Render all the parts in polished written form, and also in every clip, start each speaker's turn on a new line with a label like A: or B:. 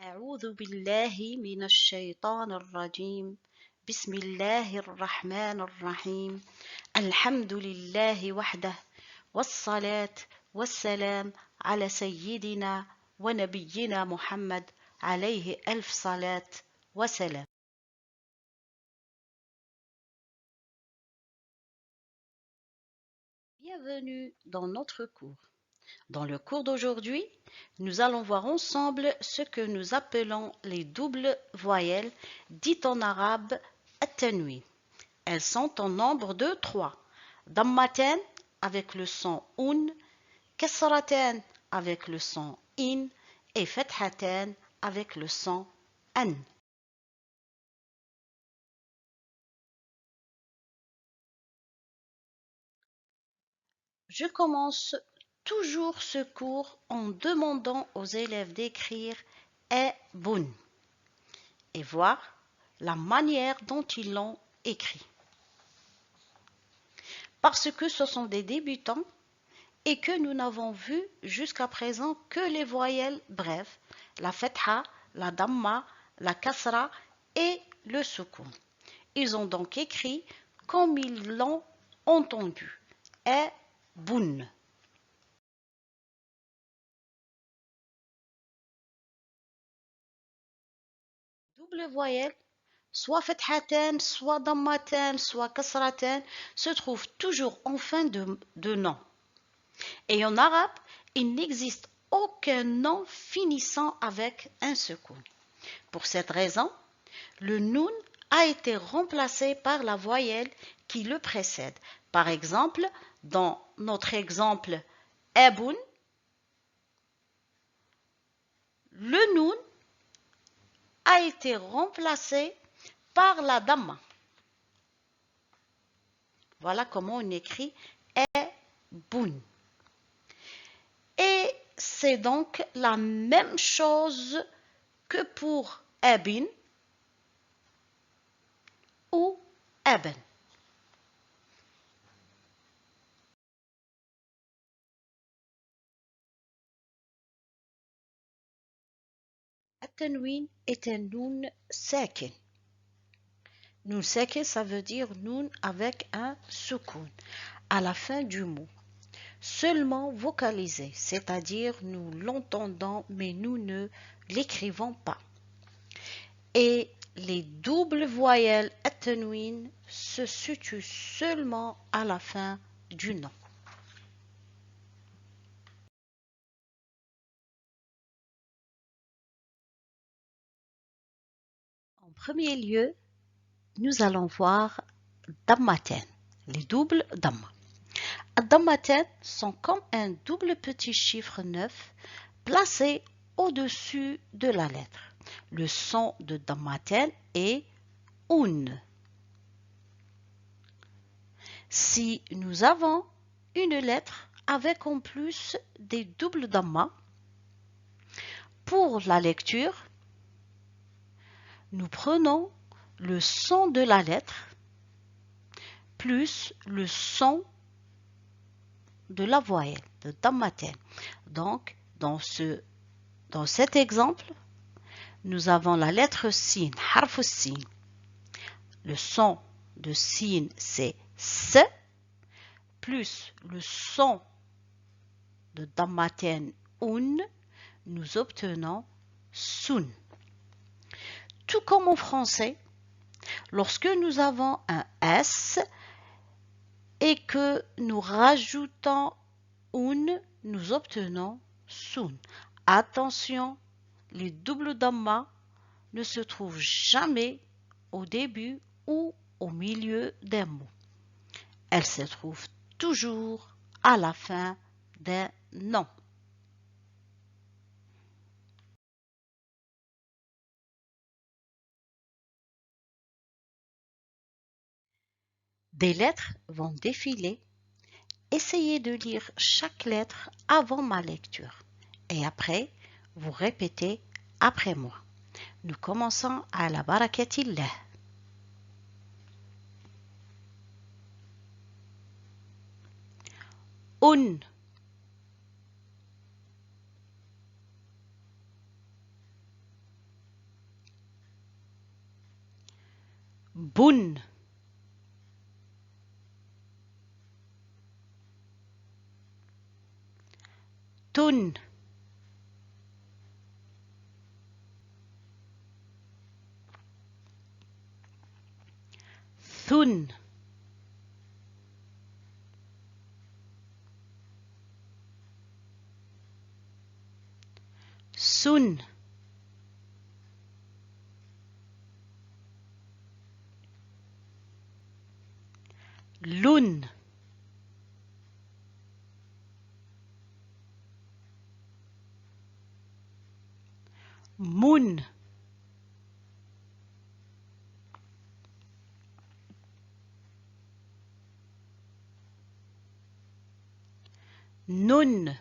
A: أعوذ بالله من الشيطان الرجيم. بسم الله الرحمن الرحيم. الحمد لله وحده، والصلاة والسلام على سيدنا ونبينا محمد عليه ألف صلاة وسلام. Bienvenue dans notre cours. Dans le cours d'aujourd'hui, nous allons voir ensemble ce que nous appelons les doubles voyelles, dites en arabe at-tanwin. Elles sont en nombre de 3. Dammaten avec le son un, kasraten avec le son in et fathaten avec le son an. Je commence toujours ce cours en demandant aux élèves d'écrire bun et voir la manière dont ils l'ont écrit. Parce que ce sont des débutants et que nous n'avons vu jusqu'à présent que les voyelles brèves, la fatha, la damma, la kasra et le soukoun. Ils ont donc écrit comme ils l'ont entendu. Bun. Double voyelle, soit fathaten, soit dammaten, soit kasraten, se trouve toujours en fin de nom. Et en arabe, il n'existe aucun nom finissant avec un soukoun. Pour cette raison, le noun a été remplacé par la voyelle qui le précède. Par exemple, dans notre exemple abun, le noun a été remplacé par la damma. Voilà comment on écrit abun. Et c'est donc la même chose que pour abin ou aben. At-tanwin est un noun sakin. Noun sakin, ça veut dire noun avec un soukoun à la fin du mot. Seulement vocalisé, c'est-à-dire nous l'entendons mais nous ne l'écrivons pas. Et les doubles voyelles at-tanwin se situent seulement à la fin du nom. En premier lieu, nous allons voir dammaten, les doubles damma. Dammaten sont comme un double petit chiffre 9 placé au-dessus de la lettre. Le son de dammaten est un. Si nous avons une lettre avec en plus des doubles damma, pour la lecture, nous prenons le son de la lettre plus le son de la voyelle, de dammaten. Donc, dans cet exemple, nous avons la lettre sin, harf sin. Le son de sin, c'est s, plus le son de dammaten un, nous obtenons sun. Tout comme en français, lorsque nous avons un s et que nous rajoutons un, nous obtenons sun. Attention, les doubles damma ne se trouvent jamais au début ou au milieu d'un mot. Elles se trouvent toujours à la fin d'un nom. Des lettres vont défiler. Essayez de lire chaque lettre avant ma lecture et après, vous répétez après moi. Nous commençons à la barakatillah. Un, بن تن ثن سن لن من نن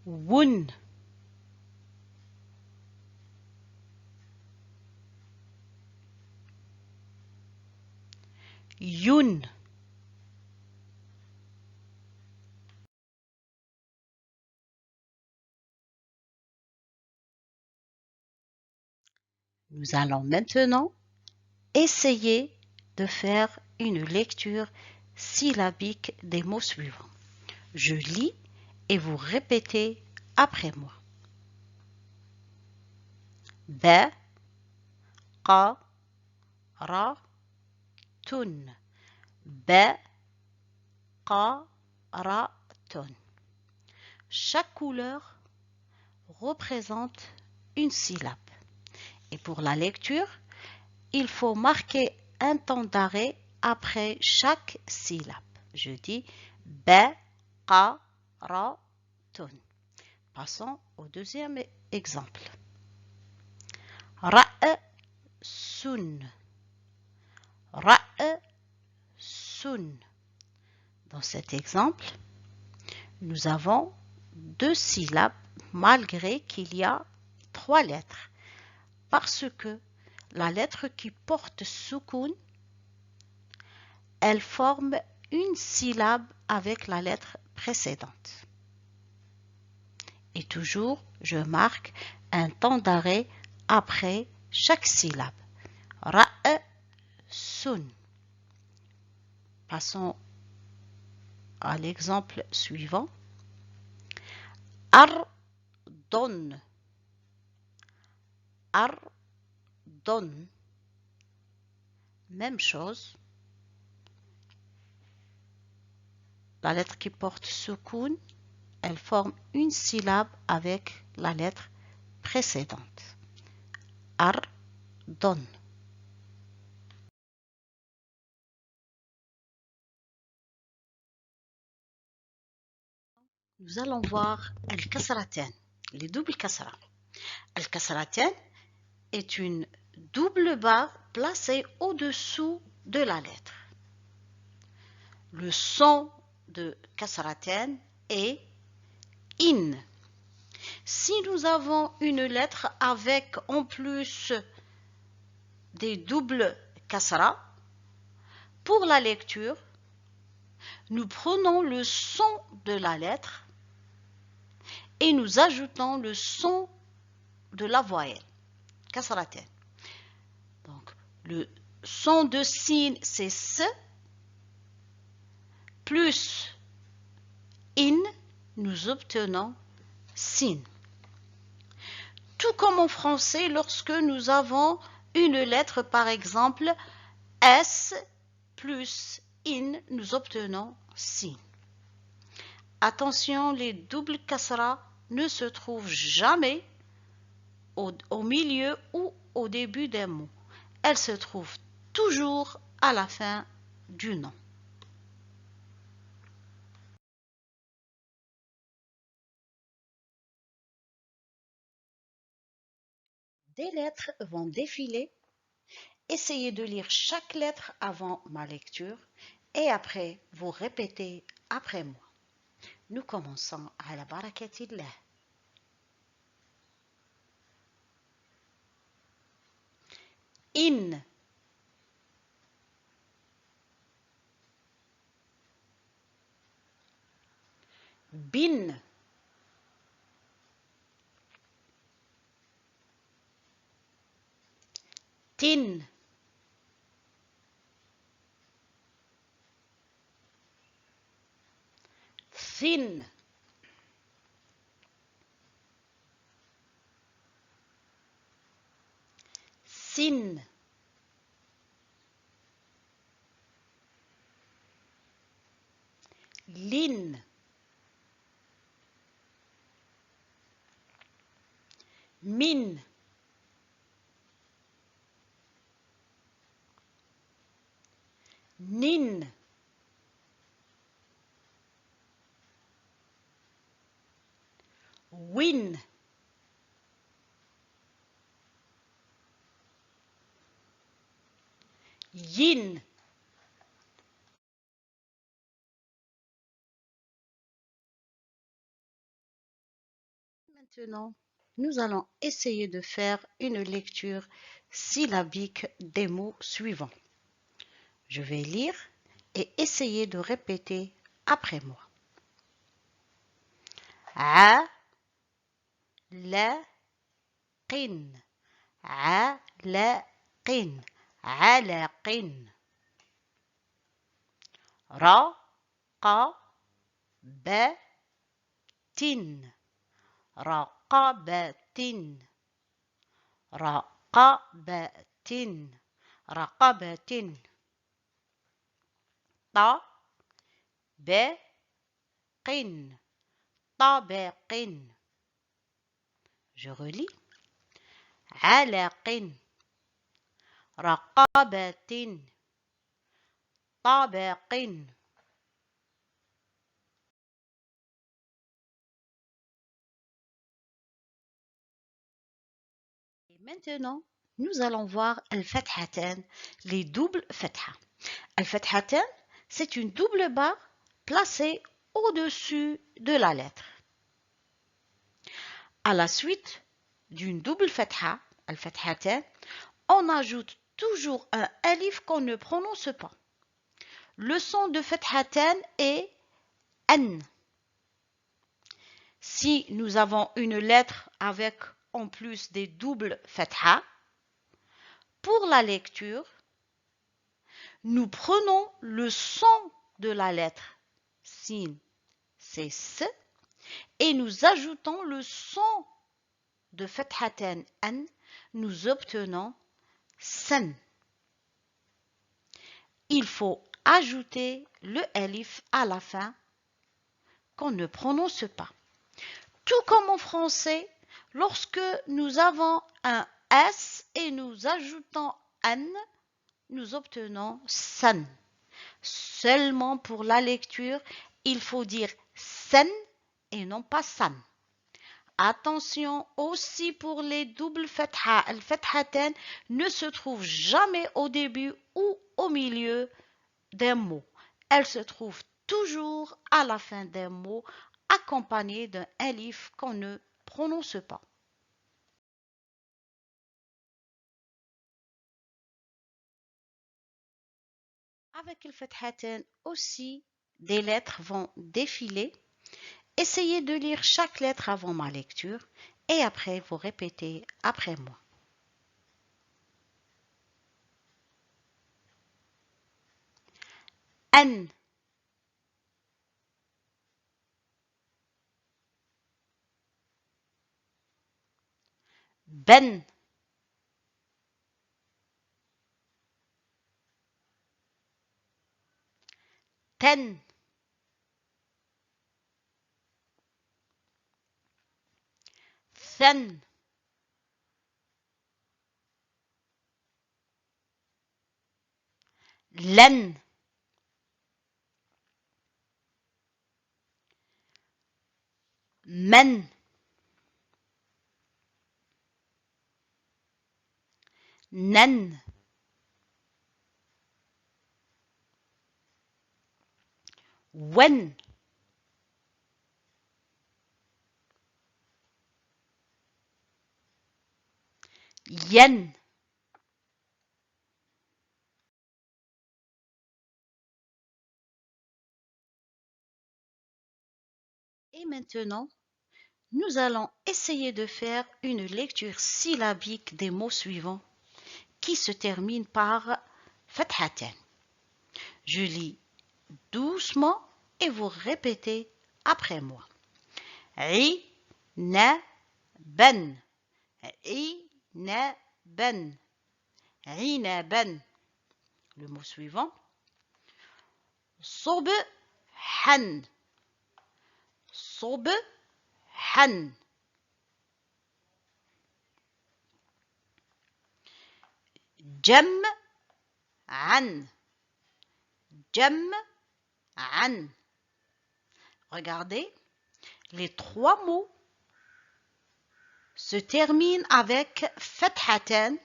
A: ون ين Nous allons maintenant essayer de faire une lecture syllabique des mots suivants. Je lis et vous répétez après moi. ب ق ر تن ب ق ر تن. Chaque couleur représente une syllabe. Et pour la lecture, il faut marquer un temps d'arrêt après chaque syllabe. Je dis ب ق ر تن. Passons au deuxième exemple. رأسٌ رأسٌ. Dans cet exemple, nous avons deux syllabes malgré qu'il y a trois lettres. Parce que la lettre qui porte soukoun, elle forme une syllabe avec la lettre précédente. Et toujours, je marque un temps d'arrêt après chaque syllabe. Ra'sun. Passons à l'exemple suivant. Ardon. Ardon. Même chose. La lettre qui porte soukoun, elle forme une syllabe avec la lettre précédente. Ardon. Nous allons voir al-kasratain, les doubles kasra. Al-kasratain est une double barre placée au-dessous de la lettre. Le son de kasratain est in. Si nous avons une lettre avec en plus des doubles kasra, pour la lecture, nous prenons le son de la lettre et nous ajoutons le son de la voyelle, kasratain. Donc, le son de sin, c'est s, plus in, nous obtenons sin. Tout comme en français, lorsque nous avons une lettre, par exemple, S plus in, nous obtenons sin. Attention, les doubles kasra ne se trouvent jamais au milieu ou au début d'un mot. Elles se trouvent toujours à la fin du nom. Des lettres vont défiler. Essayez de lire chaque lettre avant ma lecture et après vous répétez après moi. Nous commençons à la barakatillah. In, bin, tin, thin, sin, lin, min, nin, win. Yin. Maintenant, nous allons essayer de faire une lecture syllabique des mots suivants. Je vais lire et essayer de répéter après moi. A, la, qin. A, la, qin. Alaqin. Ra, qa, ba, tin. Raqabatin. Raqabatin. Raqabatin. Ta, ba, qin. طابق. Je relis. علق. رقبة. طابق. Et maintenant, nous allons voir al-fathatan, les doubles fatha. Al-fathatan, c'est une double barre placée au-dessus de la lettre. À la suite d'une double fatha, al-fathatan, on ajoute toujours un alif qu'on ne prononce pas. Le son de fathatan est an. Si nous avons une lettre avec en plus des doubles fatha, pour la lecture, nous prenons le son de la lettre sin, c'est s, et nous ajoutons le son de fathatan an, nous obtenons san. Il faut ajouter le alif à la fin qu'on ne prononce pas. Tout comme en français, lorsque nous avons un S et nous ajoutons an, nous obtenons san. Seulement pour la lecture, il faut dire san et non pas san. Attention aussi pour les doubles fatha. Al-fathatan ne se trouve jamais au début ou au milieu d'un mot. Elle se trouve toujours à la fin d'un mot accompagnée d'un alif qu'on ne prononce pas. Avec le fathatan aussi, des lettres vont défiler. Essayez de lire chaque lettre avant ma lecture et après vous répétez après moi. An, ben, ten, than, len, men, nen, wen, yen. Et maintenant, nous allons essayer de faire une lecture syllabique des mots suivants qui se termine par fathatan. Je lis doucement et vous répétez après moi. Inaban, inaban, inaban. Le mot suivant. Subhan, subhan. Jam'an, jam'an. Regardez, les trois mots se terminent avec fathatan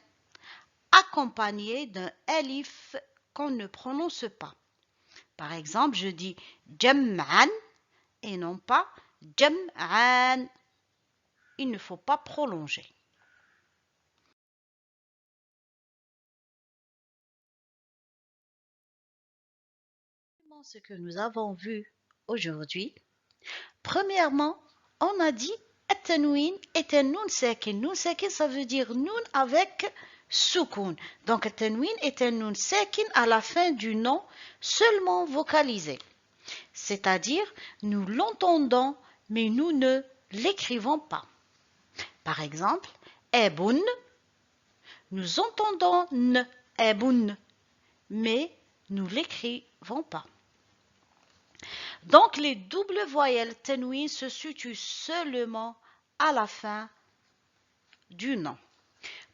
A: accompagné d'un alif qu'on ne prononce pas. Par exemple, je dis jam'an et non pas jam'an. Il ne faut pas prolonger. Ce que nous avons vu aujourd'hui, premièrement, on a dit at-tanwin est un nun sakin. Nun sakin, ça veut dire nun avec soukoun. Donc at-tanwin est un nun sakin à la fin du nom seulement vocalisé. C'est-à-dire, nous l'entendons, mais nous ne l'écrivons pas. Par exemple, ebun, nous entendons n, ebun, mais nous l'écrivons pas. Donc, les doubles voyelles tanwin se situent seulement à la fin du nom.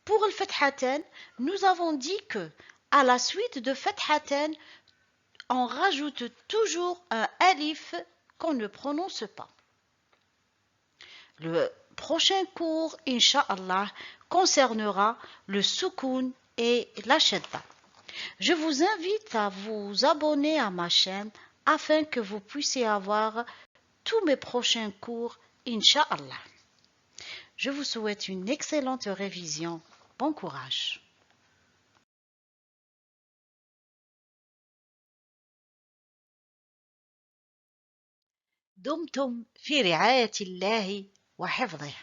A: Pour le fathatan, nous avons dit que à la suite de fathatan, on rajoute toujours un alif qu'on ne prononce pas. Le prochain cours, Inch'Allah, concernera le soukoun et la shadda. Je vous invite à vous abonner à ma chaîne afin que vous puissiez avoir tous mes prochains cours, Inch'Allah. Je vous souhaite une excellente révision. Bon courage. دمتم في رعاية الله وحفظه.